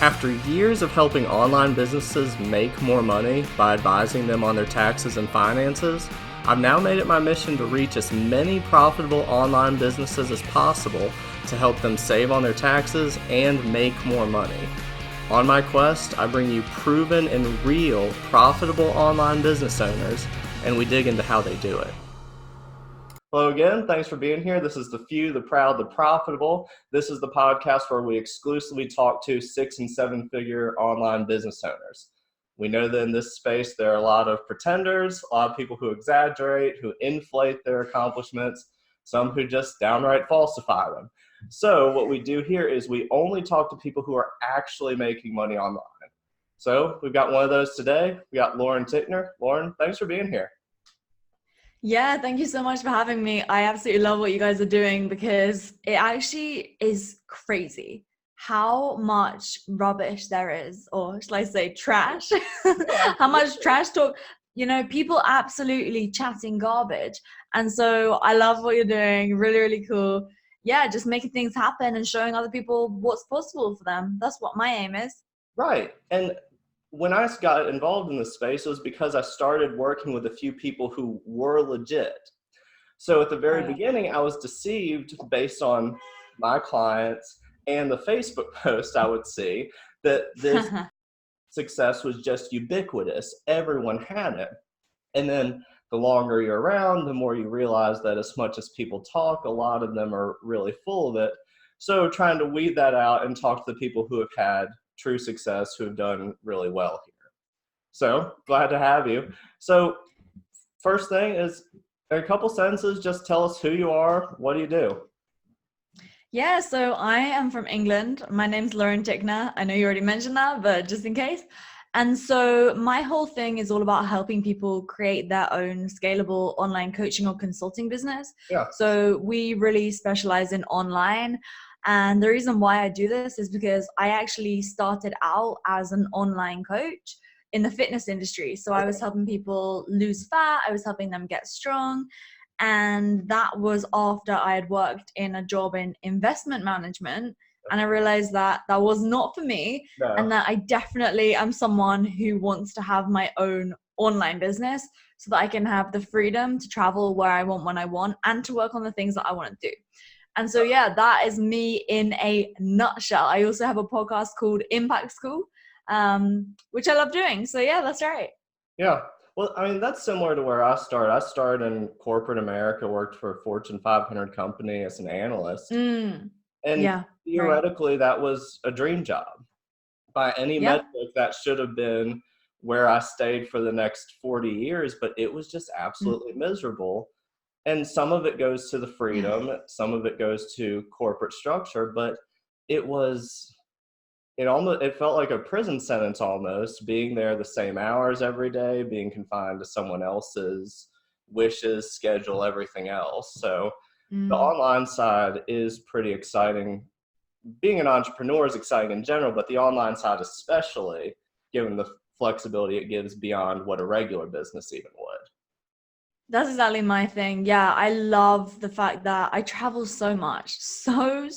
After years of helping online businesses make more money by advising them on their taxes and finances, I've now made it my mission to reach as many profitable online businesses as possible to help them save on their taxes and make more money. On my quest, I bring you proven and real profitable online business owners, and we dig into how they do it. Hello again. Thanks for being here. This is The Few, the Proud, the Profitable. This is the podcast where we exclusively talk to 6- and 7-figure online business owners. We know that in this space, there are a lot of pretenders, a lot of people who exaggerate, who inflate their accomplishments, some who just downright falsify them. So what we do here is we only talk to people who are actually making money online. So we've got one of those today. We got Lauren Tickner. Lauren, thanks for being here. Yeah, thank you so much for having me. I absolutely love what you guys are doing because it actually is crazy how much rubbish there is, or shall I say trash, how much trash talk, people absolutely chatting garbage. And so I love what you're doing. Really, really cool. Yeah, just making things happen and showing other people what's possible for them. That's what my aim is. Right. And when I got involved in this space, it was because I started working with a few people who were legit. So at the very beginning, I was deceived based on my clients and the Facebook posts I would see that this success was just ubiquitous. Everyone had it. And then the longer you're around, the more you realize that as much as people talk, a lot of them are really full of it. So trying to weed that out and talk to the people who have had true success, who have done really well here. So glad to have you. So first thing is, in a couple sentences, just tell us who you are. What do you do? Yeah, so I am from England. My name's Lauren Tickner. I know you already mentioned that, but just in case. And so my whole thing is all about helping people create their own scalable online coaching or consulting business. Yeah. So we really specialize in online. And the reason why I do this is because I actually started out as an online coach in the fitness industry. So I was helping people lose fat. I was helping them get strong. And that was after I had worked in a job in investment management. And I realized that that was not for me. No. And that I definitely am someone who wants to have my own online business so that I can have the freedom to travel where I want, when I want, and to work on the things that I want to do. And so, yeah, that is me in a nutshell. I also have a podcast called Impact School, which I love doing. So, yeah, that's right. Yeah. Well, I mean, that's similar to where I started. I started in corporate America, worked for a Fortune 500 company as an analyst. And theoretically, that was a dream job. By any metric, that should have been where I stayed for the next 40 years, but it was just absolutely miserable. And some of it goes to the freedom, some of it goes to corporate structure, but it felt like a prison sentence almost, being there the same hours every day, being confined to someone else's wishes, schedule, everything else. So the online side is pretty exciting. Being an entrepreneur is exciting in general, but the online side especially, given the flexibility it gives beyond what a regular business even would. That's exactly my thing. Yeah, I love the fact that I travel so much, so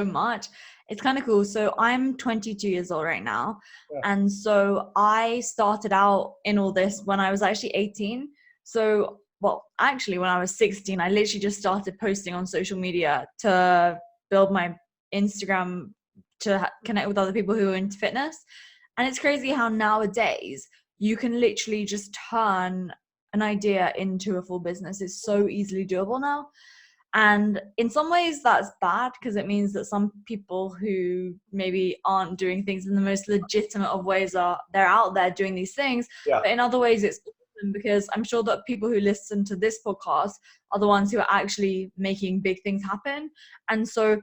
much. It's kind of cool. So I'm 22 years old right now. Yeah. And so I started out in all this when I was actually 18. So, well, actually when I was 16, I literally just started posting on social media to build my Instagram to connect with other people who are into fitness. And it's crazy how nowadays you can literally just turn an idea into a full business. Is so easily doable now. And in some ways that's bad because it means that some people who maybe aren't doing things in the most legitimate of ways they're out there doing these things. Yeah. But in other ways it's awesome because I'm sure that people who listen to this podcast are the ones who are actually making big things happen. And so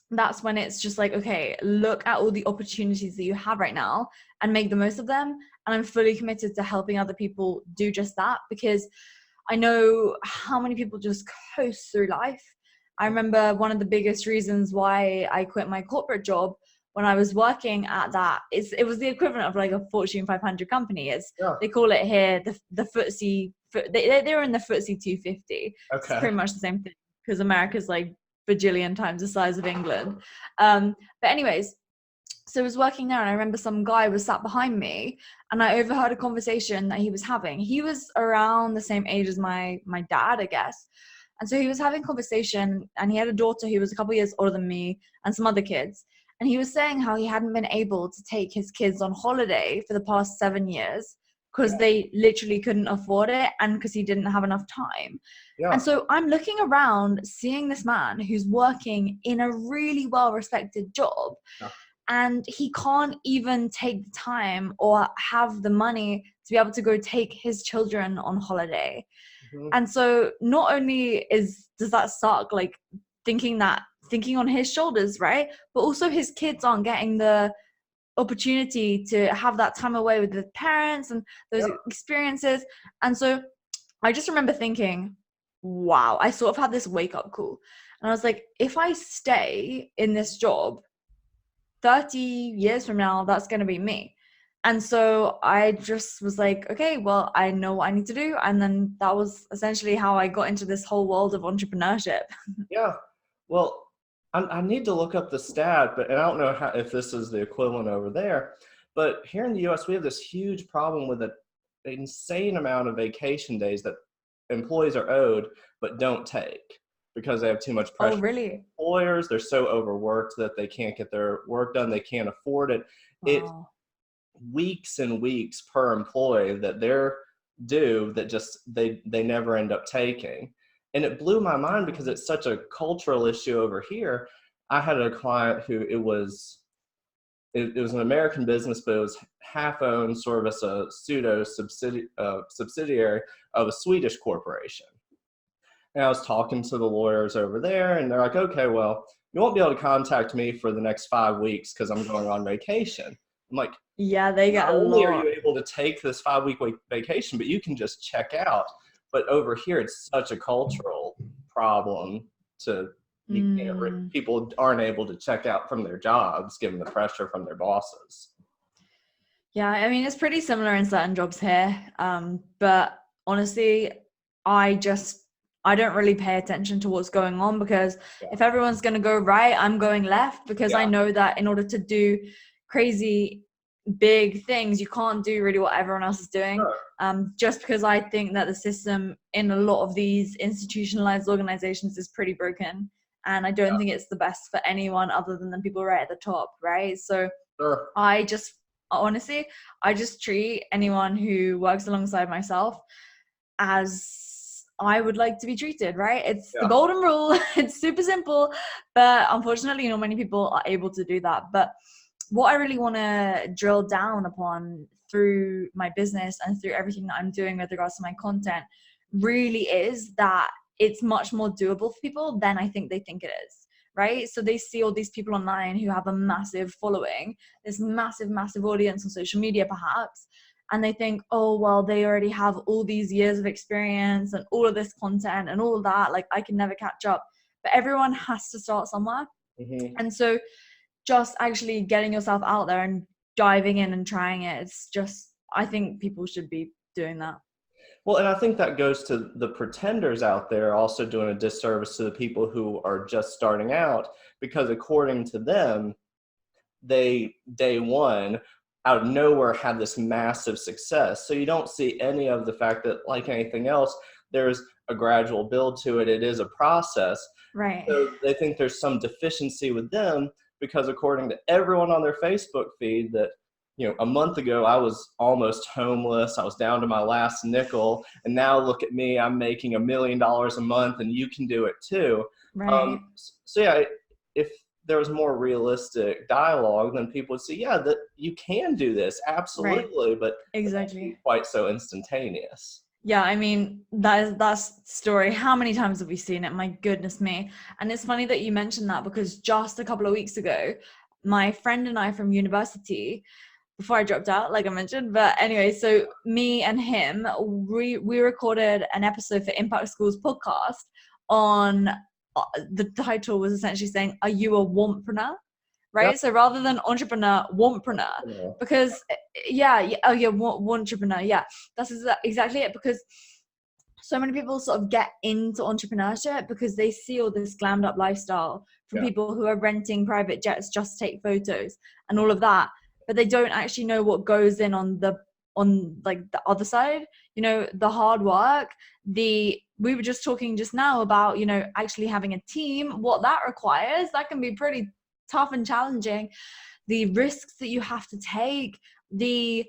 that's when it's just like, okay, look at all the opportunities that you have right now and make the most of them. And I'm fully committed to helping other people do just that because I know how many people just coast through life. I remember one of the biggest reasons why I quit my corporate job when I was working at that, it was the equivalent of like a Fortune 500 company. They call it here the FTSE. They're in the FTSE 250. Okay. It's pretty much the same thing because America's like bajillion times the size of England. But anyways, So I was working there, and I remember some guy was sat behind me, and I overheard a conversation that he was having. He was around the same age as my dad, I guess. And so he was having conversation, and he had a daughter who was a couple years older than me and some other kids. And he was saying how he hadn't been able to take his kids on holiday for the past 7 years because Yeah. they literally couldn't afford it, and because he didn't have enough time. Yeah. And so I'm looking around, seeing this man who's working in a really well-respected job, Yeah. and he can't even take the time or have the money to be able to go take his children on holiday. Mhm. And so not only does that suck, like thinking on his shoulders, right? But also his kids aren't getting the opportunity to have that time away with the parents and those Yeah. experiences. And so I just remember thinking, wow, I sort of had this wake up call. And I was like, if I stay in this job 30 years from now, that's going to be me. And so I just was like, okay, well, I know what I need to do. And then that was essentially how I got into this whole world of entrepreneurship. Yeah. Well, I need to look up the stat, but and I don't know if this is the equivalent over there. But here in the U.S., we have this huge problem with an insane amount of vacation days that employees are owed but don't take because they have too much Oh, pressure. really? Employers, they're so overworked that they can't get their work done. They can't afford it. It's Wow. weeks and weeks per employee that they're due that just they never end up taking. And it blew my mind because it's such a cultural issue over here. I had a client who it was an American business, but it was half owned, sort of as a pseudo subsidiary of a Swedish corporation. And I was talking to the lawyers over there, and they're like, okay, well, you won't be able to contact me for the next 5 weeks because I'm going on vacation. I'm like, Yeah, they not get a only are lot. you able to take this 5 week vacation, but you can just check out. But over here, it's such a cultural problem to you can't. Mm. People aren't able to check out from their jobs given the pressure from their bosses. Yeah, I mean, it's pretty similar in certain jobs here. But honestly, I just I don't really pay attention to what's going on, because Yeah. if everyone's going to go right, I'm going left, because I Yeah. know that in order to do crazy big things, you can't do really what everyone else is doing. Sure. Just because I think that the system in a lot of these institutionalized organizations is pretty broken. And I don't think it's the best for anyone other than the people right at the top, right? So Sure. I just honestly, I just treat anyone who works alongside myself as I would like to be treated, right? It's the Yeah. golden rule. It's super simple, but unfortunately, not many people are able to do that. But what I really want to drill down upon through my business and through everything that I'm doing with regards to my content really is that it's much more doable for people than I think they think it is, right? So they see all these people online who have a massive following, this massive, massive audience on social media perhaps, and they think, oh, well, they already have all these years of experience and all of this content and all of that, like I can never catch up. But everyone has to start somewhere. Mm-hmm. And so just actually getting yourself out there and diving in and trying it, it's just, I think people should be doing that. Well, and I think that goes to the pretenders out there also doing a disservice to the people who are just starting out, because according to them, they day one out of nowhere had this massive success. So you don't see any of the fact that, like anything else, there's a gradual build to it. It is a process. Right. So they think there's some deficiency with them because according to everyone on their Facebook feed that, a month ago I was almost homeless. I was down to my last nickel. And now look at me, I'm making $1 million a month and you can do it too. Right. So yeah, if there was more realistic dialogue, then people would say, yeah, that you can do this. Absolutely. Right. But it won't be Exactly. quite so instantaneous. Yeah, I mean, that's story. How many times have we seen it? My goodness me. And it's funny that you mentioned that, because just a couple of weeks ago, my friend and I from university, before I dropped out, like I mentioned, but anyway, so me and him, we recorded an episode for Impact Schools podcast on the title was essentially saying, are you a wompreneur? Yeah. Right? So rather than entrepreneur, wompreneur, because yeah, oh yeah, entrepreneur, yeah, that's exactly it. Because so many people sort of get into entrepreneurship because they see all this glammed up lifestyle from people who are renting private jets just to take photos and all of that, but they don't actually know what goes in on like the other side, you know, the hard work. We were just talking just now about, you know, actually having a team, what that requires. That can be pretty tough and challenging. The risks that you have to take, the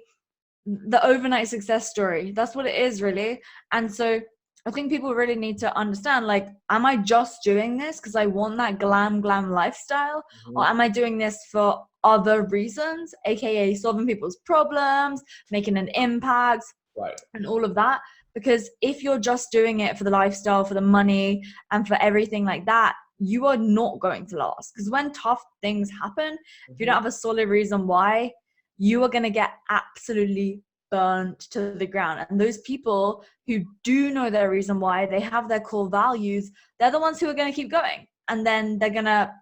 overnight success story. That's what it is, really. And so I think people really need to understand, like, am I just doing this because I want that glam lifestyle? Or am I doing this for other reasons, aka solving people's problems, making an impact, Right. and all of that? Because if you're just doing it for the lifestyle, for the money, and for everything like that, you are not going to last. Because when tough things happen, if you don't have a solid reason why, you are going to get absolutely burnt to the ground. And those people who do know their reason why, they have their core values, they're the ones who are going to keep going, and then they're going to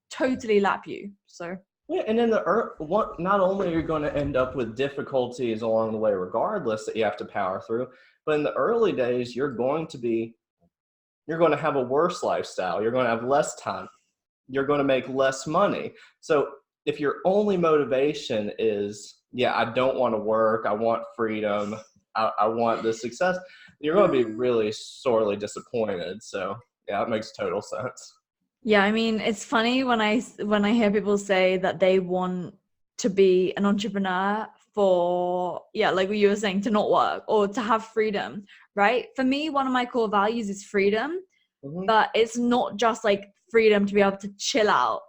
totally lap you. So yeah, and then not only are you going to end up with difficulties along the way regardless that you have to power through, but in the early days you're going to have a worse lifestyle, you're going to have less time, you're going to make less money. So if your only motivation is, yeah, I don't want to work, I want freedom, I want this success, you're going to be really sorely disappointed. So yeah, it makes total sense. yeah, I mean, it's funny when I hear people say that they want to be an entrepreneur for, yeah, like what you were saying, to not work or to have freedom, right? For me, one of my core values is freedom, but it's not just like freedom to be able to chill out.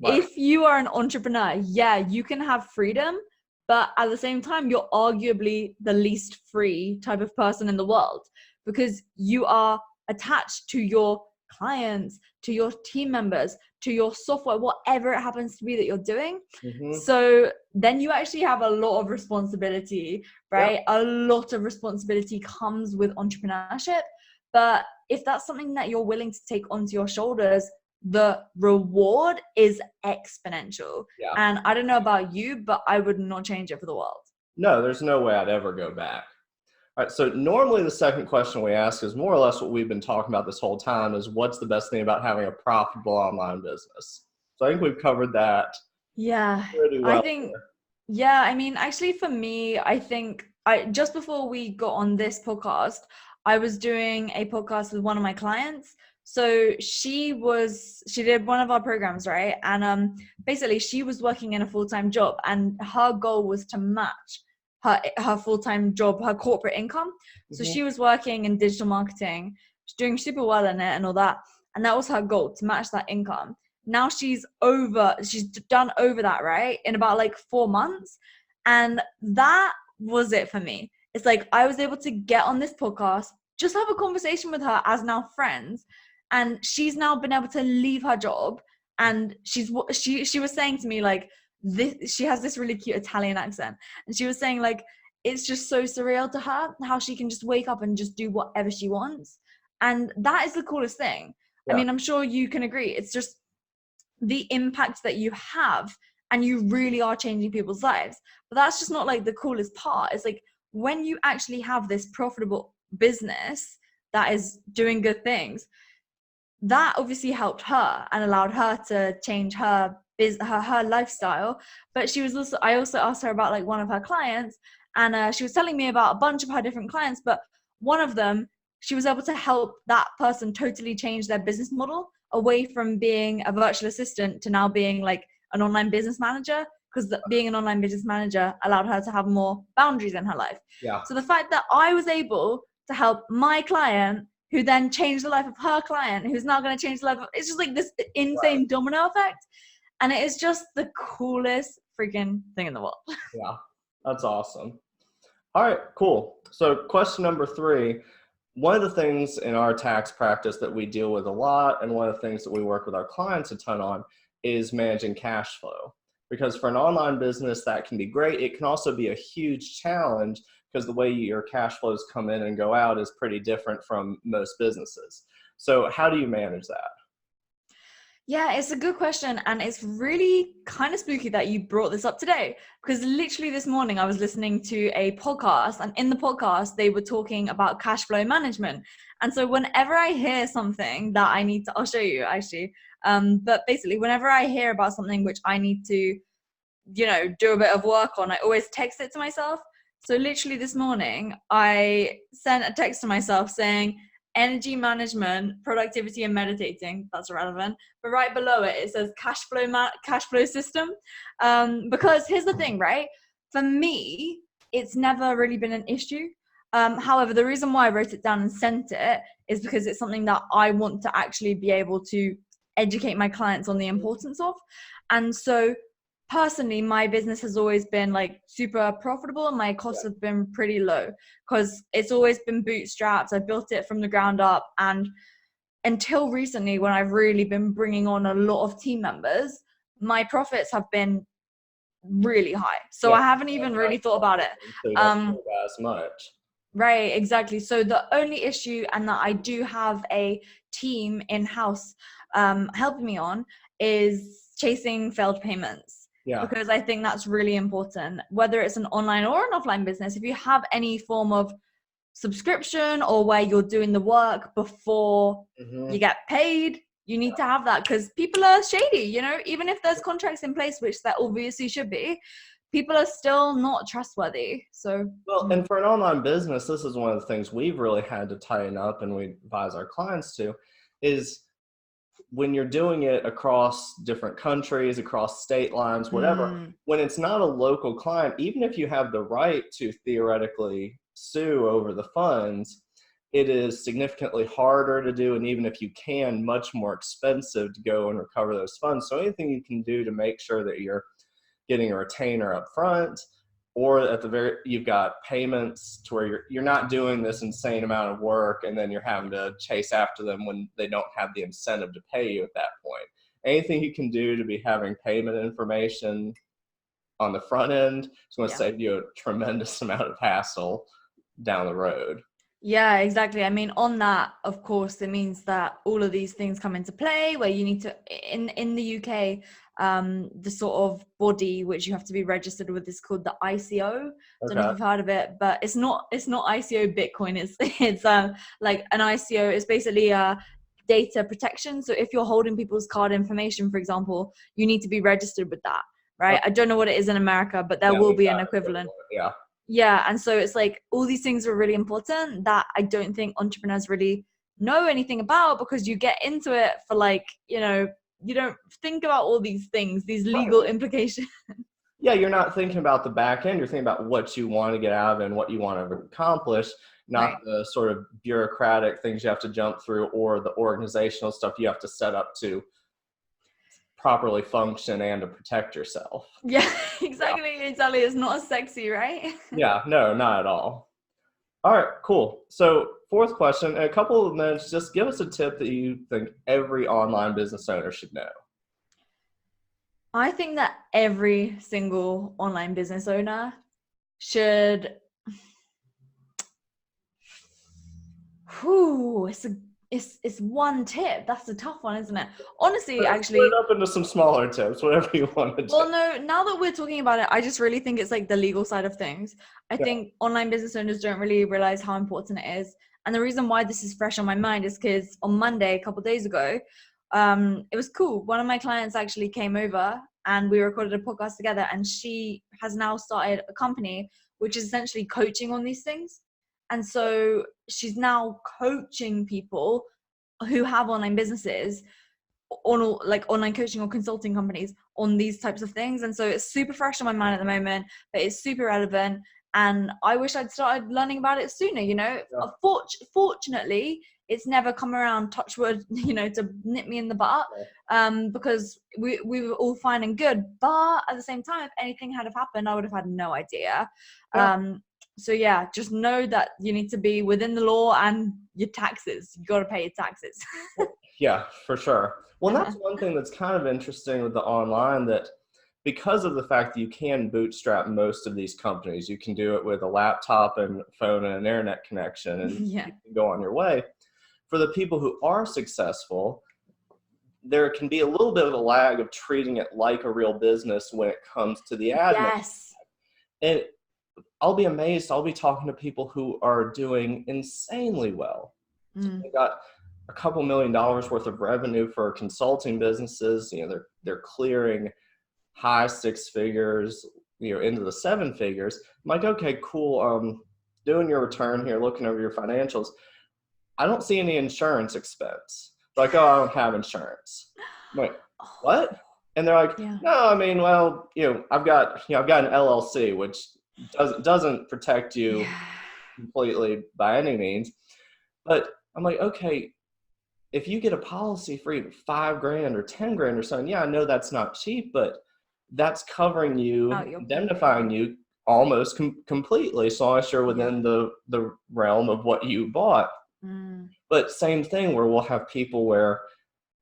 Right. If you are an entrepreneur, yeah, you can have freedom, but at the same time, you're arguably the least free type of person in the world, because you are attached to your clients, to your team members, to your software, whatever it happens to be that you're doing. So then you actually have a lot of responsibility, right? Yep. A lot of responsibility comes with entrepreneurship. But if that's something that you're willing to take onto your shoulders, the reward is exponential. Yeah. And I don't know about you, but I would not change it for the world. No, there's no way I'd ever go back. All right, so normally the second question we ask is more or less what we've been talking about this whole time, is what's the best thing about having a profitable online business? So I think we've covered that Yeah, pretty I well think, here. yeah, I mean, actually for me, I think just before we got on this podcast, I was doing a podcast with one of my clients. So she did one of our programs, right? And basically she was working in a full-time job, and her goal was to match her full-time job, her corporate income. So she was working in digital marketing, she's doing super well in it and all that. And that was her goal, to match that income. Now she's done over that, right, in about like 4 months. And that was it for me. It's like I was able to get on this podcast, just have a conversation with her as now friends, and she's now been able to leave her job. And she was saying to me, like, this, she has this really cute Italian accent, and she was saying, like, it's just so surreal to her how she can just wake up and just do whatever she wants. And that is the coolest thing. I mean, I'm sure you can agree. It's just the impact that you have, and you really are changing people's lives. But that's just not like the coolest part. It's like when you actually have this profitable business that is doing good things, that obviously helped her and allowed her to change her lifestyle. But I also asked her about like one of her clients, and she was telling me about a bunch of her different clients, but one of them, she was able to help that person totally change their business model away from being a virtual assistant to now being like an online business manager, because being an online business manager allowed her to have more boundaries in her life. Yeah. So the fact that I was able to help my client, who then changed the life of her client, who's now going to change the life of, it's just like this insane domino effect. And it is just the coolest freaking thing in the world. Yeah, that's awesome. All right, cool. So question number 3, one of the things in our tax practice that we deal with a lot, and one of the things that we work with our clients a ton on, is managing cash flow. Because for an online business, that can be great. It can also be a huge challenge, because the way your cash flows come in and go out is pretty different from most businesses. So how do you manage that? Yeah, it's a good question. And it's really kind of spooky that you brought this up today, because literally this morning I was listening to a podcast, and in the podcast, they were talking about cash flow management. And so whenever I hear something that I need to, I'll show you actually. But basically, whenever I hear about something which I need to, do a bit of work on, I always text it to myself. So literally this morning, I sent a text to myself saying, energy management, productivity, and meditating. That's irrelevant. But right below it, it says cash flow system. Because here's the thing, right? For me, it's never really been an issue. However, the reason why I wrote it down and sent it is because it's something that I want to actually be able to educate my clients on the importance of. And so personally, my business has always been like super profitable and my costs have been pretty low because it's always been bootstrapped. I built it from the ground up, and until recently, when I've really been bringing on a lot of team members, my profits have been really high. So Yeah, I haven't even really thought about it. so you don't think as much. Right, exactly. So the only issue, and that I do have a team in-house helping me on, is chasing failed payments. Yeah. Because I think that's really important, whether it's an online or an offline business. If you have any form of subscription or where you're doing the work before you get paid, you need to have that, because people are shady, even if there's contracts in place, which there obviously should be, people are still not trustworthy. So Well, and for an online business, this is one of the things we've really had to tighten up and we advise our clients to, is when you're doing it across different countries, across state lines, whatever, when it's not a local client, even if you have the right to theoretically sue over the funds, it is significantly harder to do. And even if you can, much more expensive to go and recover those funds. So anything you can do to make sure that you're getting a retainer up front, or at the very, you've got payments to where you're not doing this insane amount of work and then you're having to chase after them when they don't have the incentive to pay you at that point. Anything you can do to be having payment information on the front end is going to save you a tremendous amount of hassle down the road. Yeah, exactly. I mean, on that, of course, it means that all of these things come into play where you need to, in the UK, the sort of body which you have to be registered with is called the ICO. Don't know if you've heard of it, but it's not ICO Bitcoin. It's like an ICO. It's basically data protection. So if you're holding people's card information, for example, you need to be registered with that, right? I don't know what it is in America, but there will be an equivalent. Yeah, and so it's like all these things are really important that I don't think entrepreneurs really know anything about, because you get into it for like, you don't think about all these things, these legal implications. Yeah, you're not thinking about the back end. You're thinking about what you want to get out of it and what you want to accomplish, not the sort of bureaucratic things you have to jump through or the organizational stuff you have to set up to properly function and to protect yourself. Yeah, exactly. It's not as sexy, right? Yeah, no, not at all. All right, cool. So fourth question, in a couple of minutes, just give us a tip that you think every online business owner should know. I think that every single online business owner should, it's one tip. That's a tough one, isn't it? Honestly, actually, split it up into some smaller tips, whatever you want to do. Well, no, now that we're talking about it, I just really think it's like the legal side of things. I think online business owners don't really realize how important it is. And the reason why this is fresh on my mind is because on Monday, a couple of days ago, it was cool. One of my clients actually came over and we recorded a podcast together, and she has now started a company which is essentially coaching on these things. And so she's now coaching people who have online businesses on all, like online coaching or consulting companies on these types of things. And so it's super fresh on my mind at the moment, but it's super relevant. And I wish I'd started learning about it sooner, Fortunately, it's never come around, touch wood, to nip me in the butt, because we were all fine and good. But at the same time, if anything had have happened, I would have had no idea. So yeah, just know that you need to be within the law and your taxes. You got to pay your taxes. Yeah, for sure. Well, that's one thing that's kind of interesting with the online, that because of the fact that you can bootstrap most of these companies, you can do it with a laptop and phone and an internet connection, and you can go on your way. For the people who are successful, there can be a little bit of a lag of treating it like a real business when it comes to the admin. Yes. And I'll be amazed. I'll be talking to people who are doing insanely well. Mm. They got a couple $1 million worth of revenue for consulting businesses. They're clearing high six figures, into the seven figures. I'm like, okay, cool. Doing your return here, looking over your financials. I don't see any insurance expense. They're like, oh, I don't have insurance. I'm like, what? And they're like, Yeah. no, I mean, well, I've got an LLC, which doesn't protect you completely by any means. But I'm like, okay, if you get a policy for even $5,000 or $10,000 or something, yeah, I know that's not cheap, but that's covering you, indemnifying you almost completely. So I'm sure within the realm of what you bought. But same thing where we'll have people where,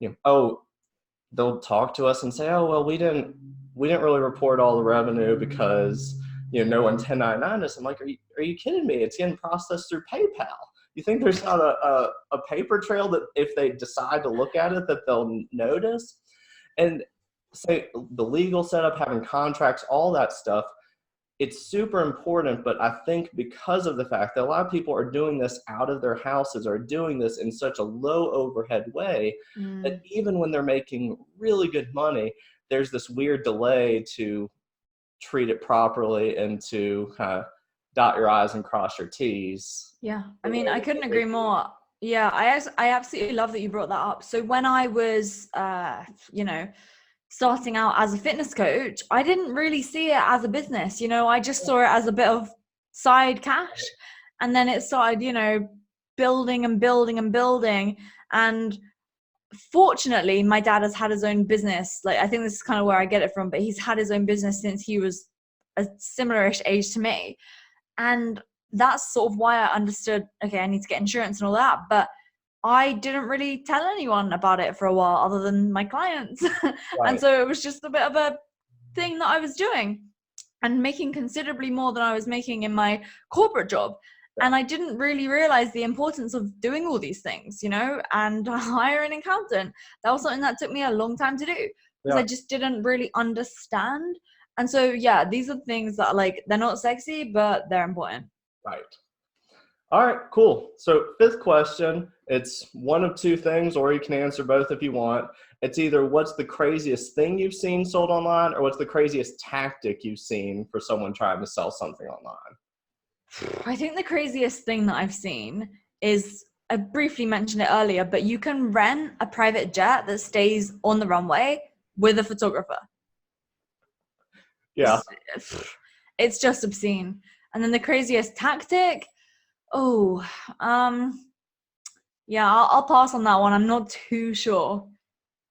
they'll talk to us and say, oh, well, we didn't really report all the revenue because, no one 1099 us. I'm like, are you kidding me? It's getting processed through PayPal. You think there's not a paper trail that if they decide to look at it that they'll notice? And say the legal setup, having contracts, all that stuff, it's super important. But I think because of the fact that a lot of people are doing this out of their houses, are doing this in such a low overhead way, that even when they're making really good money, there's this weird delay to treat it properly and to dot your I's and cross your T's. Yeah, I mean, I couldn't agree more. Yeah, I absolutely love that you brought that up. So when I was, starting out as a fitness coach, I didn't really see it as a business. I just saw it as a bit of side cash. And then it started, building and building and building. And fortunately, my dad has had his own business. Like, I think this is kind of where I get it from, but he's had his own business since he was a similar-ish age to me. And that's sort of why I understood, okay, I need to get insurance and all that. But I didn't really tell anyone about it for a while other than my clients. And so it was just a bit of a thing that I was doing and making considerably more than I was making in my corporate job. And I didn't really realize the importance of doing all these things, and hire an accountant. That was something that took me a long time to do because I just didn't really understand. And so, these are things that are they're not sexy, but they're important. Right. All right, cool. So 5th question, it's one of two things, or you can answer both if you want. It's either what's the craziest thing you've seen sold online, or what's the craziest tactic you've seen for someone trying to sell something online? I think the craziest thing that I've seen is, I briefly mentioned it earlier, but you can rent a private jet that stays on the runway with a photographer. Yeah. It's just obscene. And then the craziest tactic, I'll pass on that one. I'm not too sure.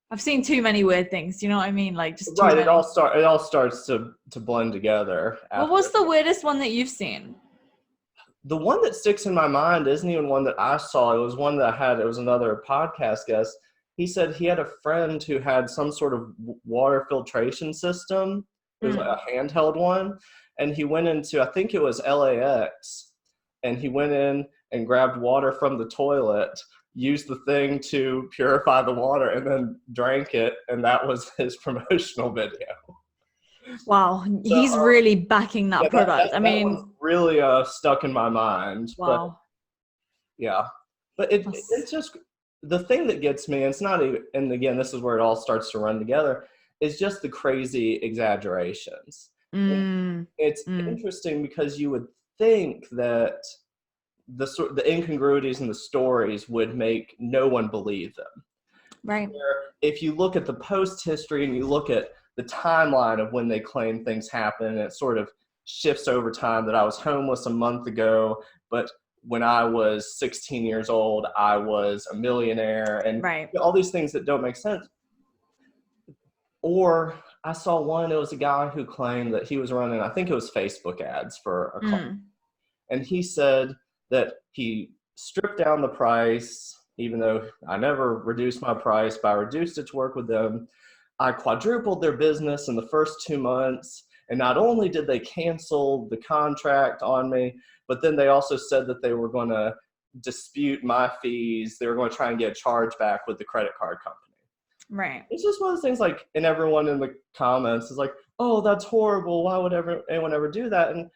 I've seen too many weird things. You know what I mean? Just too many. It all starts to blend together. Well, what's the weirdest one that you've seen? The one that sticks in my mind isn't even one that I saw. It was one that it was another podcast guest. He said he had a friend who had some sort of water filtration system. It was a handheld one. And he went into, I think it was LAX, and he went in and grabbed water from the toilet, used the thing to purify the water, and then drank it. And that was his promotional video. Wow, he's really backing that product. That one's really stuck in my mind. Wow. But it's just the thing that gets me. It's not even, and again, this is where it all starts to run together. Is just the crazy exaggerations. It's interesting because you would think that the incongruities in the stories would make no one believe them. Right. Where if you look at the post history and you look at the timeline of when they claim things happen, it sort of shifts over time that I was homeless a month ago, but when I was 16 years old, I was a millionaire, and all these things that don't make sense. Or I saw one, it was a guy who claimed that he was running, I think it was Facebook ads for a car. And he said that he stripped down the price, even though I never reduced my price, but I reduced it to work with them. I quadrupled their business in the first 2 months. And not only did they cancel the contract on me, but then they also said that they were going to dispute my fees. They were going to try and get a charge back with the credit card company. Right. It's just one of those things like, and everyone in the comments is like, oh, that's horrible. Why would anyone ever do that? And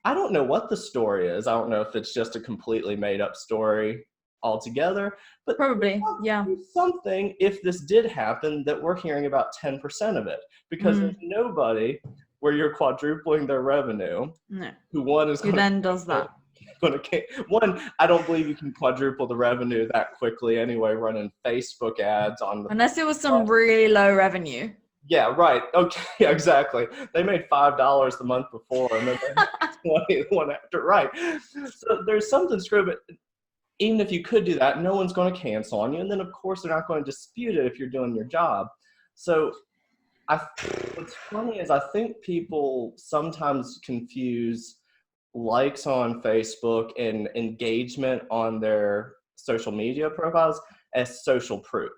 I don't know what the story is. I don't know if it's just a completely made up story altogether, but Probably. Yeah. there's something, if this did happen, that we're hearing about 10% of it, because there's Mm, nobody where you're quadrupling their revenue no. who one is Who going then does to that? one, I don't believe you can quadruple the revenue that quickly anyway, running Facebook ads on the Unless it was some really low revenue. yeah, right. Okay, yeah, exactly. They made $5 the month before, and then they made 20 the one after. Right. So there's something screwed. But even if you could do that, no one's going to cancel on you, and then of course they're not going to dispute it if you're doing your job. So I, what's funny is I think people sometimes confuse likes on Facebook and engagement on their social media profiles as social proof.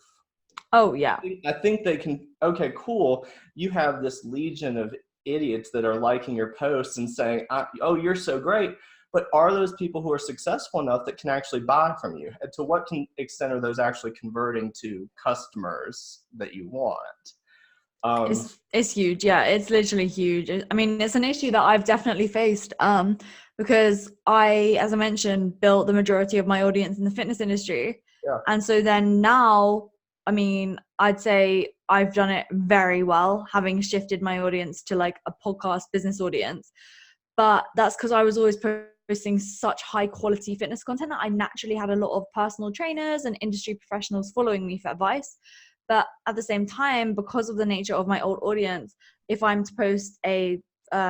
Oh, yeah. I think they can, okay, cool. You have this legion of idiots that are liking your posts and saying, oh, you're so great. But are those people who are successful enough that can actually buy from you? And to what extent are those actually converting to customers that you want? It's huge. Yeah, it's literally huge. I mean, it's an issue that I've definitely faced because I, as I mentioned, built the majority of my audience in the fitness industry. Yeah. And so then now, I mean, I'd say I've done it very well, having shifted my audience to like a podcast business audience. But that's because I was always posting such high quality fitness content that I naturally had a lot of personal trainers and industry professionals following me for advice. But at the same time, because of the nature of my old audience, if I'm to post a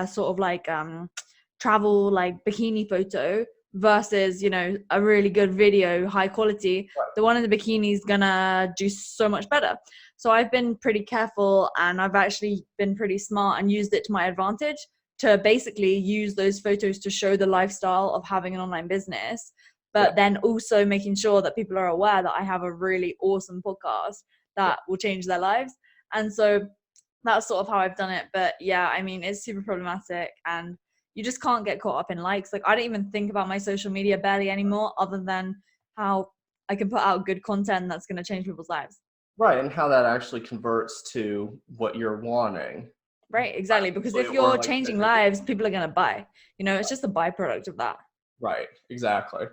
sort of like travel like bikini photo versus, you know, a really good video, high quality, the one in the bikini is gonna do so much better. So I've been pretty careful, and I've actually been pretty smart and used it to my advantage to basically use those photos to show the lifestyle of having an online business, Yeah. but then also making sure that people are aware that I have a really awesome podcast that will change their lives. And so that's sort of how I've done it. But yeah, I mean, it's super problematic, and you just can't get caught up in likes. Like, I don't even think about my social media barely anymore, other than how I can put out good content that's going to change people's lives. Right. And how that actually converts to what you're wanting. Right, exactly. Because if Or you're like, changing lives, people are going to buy. You know, it's just a byproduct of that. right. Exactly.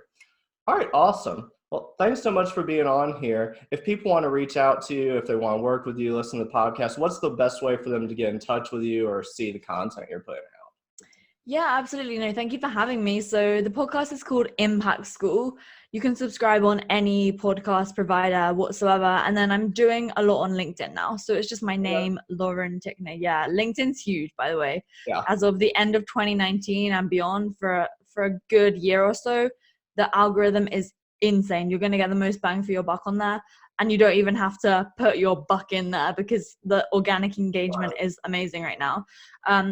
All right, awesome. Well, thanks so much for being on here. If people want to reach out to you, if they want to work with you, listen to the podcast, what's the best way for them to get in touch with you or see the content you're putting out? Yeah, absolutely. No, thank you for having me. So the podcast is called Impact School. You can subscribe on any podcast provider whatsoever. And then I'm doing a lot on LinkedIn now. So it's just my name, Lauren Tickner. Yeah, LinkedIn's huge, by the way. Yeah. As of the end of 2019 and beyond, for a good year or so, the algorithm is insane. You're going to get the most bang for your buck on there. And you don't even have to put your buck in there because the organic engagement is amazing right now.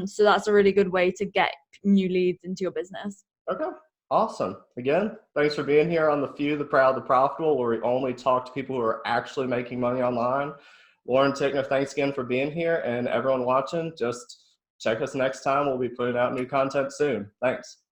So that's a really good way to get new leads into your business. Okay. Awesome. Again, thanks for being here on The Few, the Proud, the Profitable, where we only talk to people who are actually making money online. Lauren Tickner, thanks again for being here. And everyone watching, just check us next time. We'll be putting out new content soon. Thanks.